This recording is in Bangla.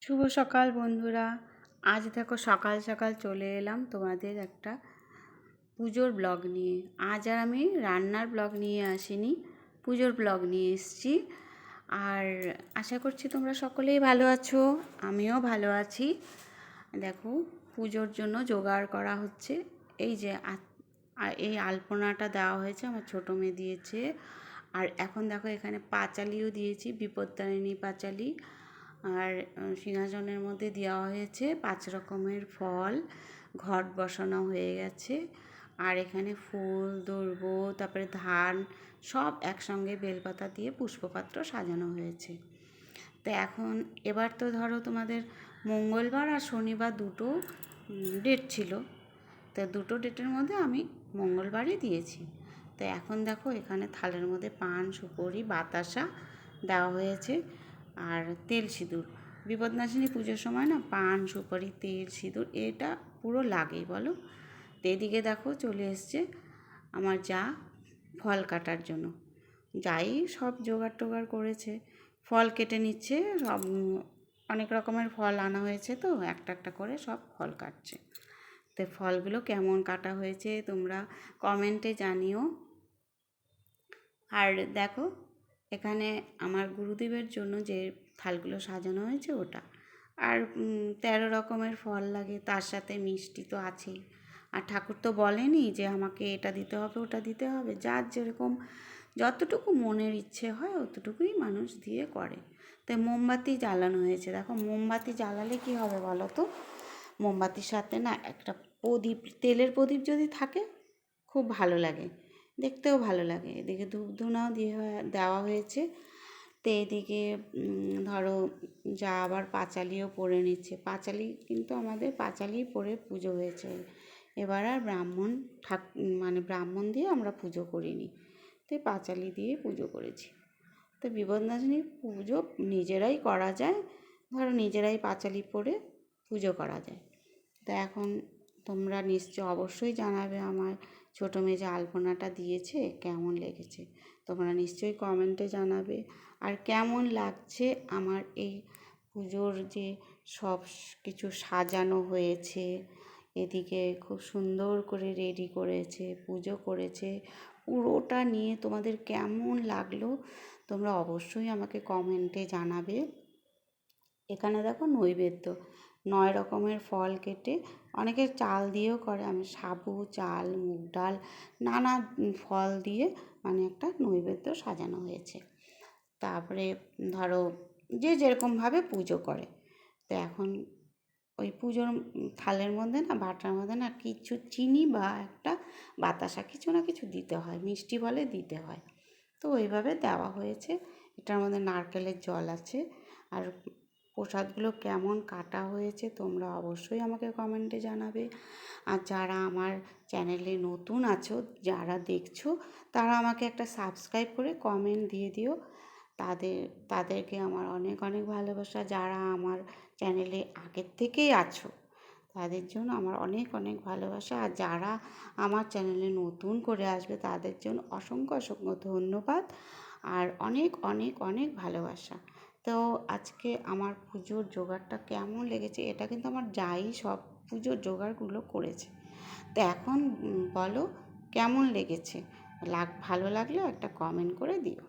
শুভ সকাল বন্ধুরা। আজ দেখো সকাল সকাল চলে এলাম তোমাদের একটা পুজোর ব্লগ নিয়ে। আজ আর আমি রান্নার ব্লগ নিয়ে আসিনি, পুজোর ব্লগ নিয়ে এসেছি। আর আশা করছি তোমরা সকলেই ভালো আছো, আমিও ভালো আছি। দেখো পুজোর জন্য জোগাড় করা হচ্ছে। এই যে এই আলপনাটা দেওয়া হয়েছে, আমার ছোটো মেয়ে দিয়েছে। আর এখন দেখো এখানে পাঁচালিও দিয়েছি, বিপত্তারিণী পাঁচালি। আর সিংহাসনের মধ্যে দেওয়া হয়েছে 5 রকমের ফল, ঘট বসানো হয়ে গেছে। আর এখানে ফুল, দূর্বা, তারপরে ধান সব একসঙ্গে বেলপাতা দিয়ে পুষ্পপাত্র সাজানো হয়েছে। তো এখন এবার তো ধরো তোমাদের মঙ্গলবার আর শনিবার দুটো ডেট ছিল, তো দুটো ডেটের মধ্যে আমি মঙ্গলবারই দিয়েছি। তো এখন দেখো এখানে থালের মধ্যে পান, সুপারি, বাতাসা দেওয়া হয়েছে আর তেল সিঁদুর। বিপদনাশিনী পুজোর সময় না পান, সুপারি, তেল, সিঁদুর এটা পুরো লাগেই বলো। তো এদিকে দেখো চলে এসছে আমার যা ফল কাটার জন্য। যাই সব জোগাড় টোগাড় করেছে, ফল কেটে নিচ্ছে। সব অনেক রকমের ফল আনা হয়েছে, তো একটা একটা করে সব ফল কাটছে। তো ফলগুলো কেমন কাটা হয়েছে তোমরা কমেন্টে জানিও। আর দেখো এখানে আমার গুরুদেবের জন্য যে থালগুলো সাজানো হয়েছে ওটা। আর 13 রকমের ফল লাগে, তার সাথে মিষ্টি তো আছেই। আর ঠাকুর তো বলেনি যে আমাকে এটা দিতে হবে ওটা দিতে হবে, যার যেরকম যতটুকু মনের ইচ্ছে হয় অতটুকুই মানুষ দিয়ে করে। তাই মোমবাতি জ্বালানো হয়েছে। দেখো মোমবাতি জ্বালালে কি হবে বলো তো, মোমবাতির সাথে না একটা প্রদীপ, তেলের প্রদীপ যদি থাকে খুব ভালো লাগে, দেখতেও ভালো লাগে। এদিকে ধূপ ধুনাও দেওয়া হয়েছে। তো এদিকে ধরো যা আবার পাঁচালিও পড়ে নিচ্ছে। পাঁচালি কিন্তু আমাদের পাঁচালি পড়ে পুজো হয়েছে। এবার আর ব্রাহ্মণ দিয়ে আমরা পুজো করিনি, তো পাঁচালি দিয়ে পুজো করেছি। তো বিপদনাশিনী পুজো নিজেরাই করা যায়, ধরো নিজেরাই পাঁচালি পড়ে পুজো করা যায়। তো এখন তোমরা অবশ্যই জানাবে আমার ছোটো মেয়ে যে আলপনাটা দিয়েছে কেমন লেগেছে। তোমরা নিশ্চয়ই কমেন্টে জানাবে। আর কেমন লাগছে আমার এই পুজোর যে সব কিছু সাজানো হয়েছে, এদিকে খুব সুন্দর করে রেডি করেছে, পুজো করেছে, পুরোটা নিয়ে তোমাদের কেমন লাগলো তোমরা অবশ্যই আমাকে কমেন্টে জানাবে। এখানে দেখো নৈবেদ্য 9 রকমের ফল কেটে, অনেকে চাল দিয়েও করে, আমি সাবু, চাল, মুগ ডাল নানা ফল দিয়ে একটা নৈবেদ্য সাজানো হয়েছে। তারপরে ধরো যে যেরকমভাবে পুজো করে। তো এখন ওই পুজোর থালের মধ্যে না, বাটার মধ্যে না কিছু চিনি বা একটা বাতাসা কিছু না কিছু দিতে হয়, মিষ্টি বলে দিতে হয়। তো ওইভাবে দেওয়া হয়েছে। এটার মধ্যে নারকেলের জল আছে। আর প্রসাদগুলো কেমন কাটা হয়েছে তোমরা অবশ্যই আমাকে কমেন্টে জানাবে। আর যারা আমার চ্যানেলে নতুন আছো, যারা দেখছো, তারা আমাকে একটা সাবস্ক্রাইব করে কমেন্ট দিয়ে দিও। তাদেরকে আমার অনেক অনেক ভালোবাসা। যারা আমার চ্যানেলে আগের থেকেই আছো তাদের জন্য আমার অনেক অনেক ভালোবাসা। আর যারা আমার চ্যানেলে নতুন করে আসবে তাদের জন্য অসংখ্য অসংখ্য ধন্যবাদ আর অনেক অনেক অনেক ভালোবাসা। তো আজকে আমার পুজোর জোগাড়টা কেমন লেগেছে, এটা কিন্তু আমার যাই সব পুজোর জোগাড়গুলো করেছে। তো এখন বলো কেমন লেগেছে, ভালো লাগলে একটা কমেন্ট করে দিও।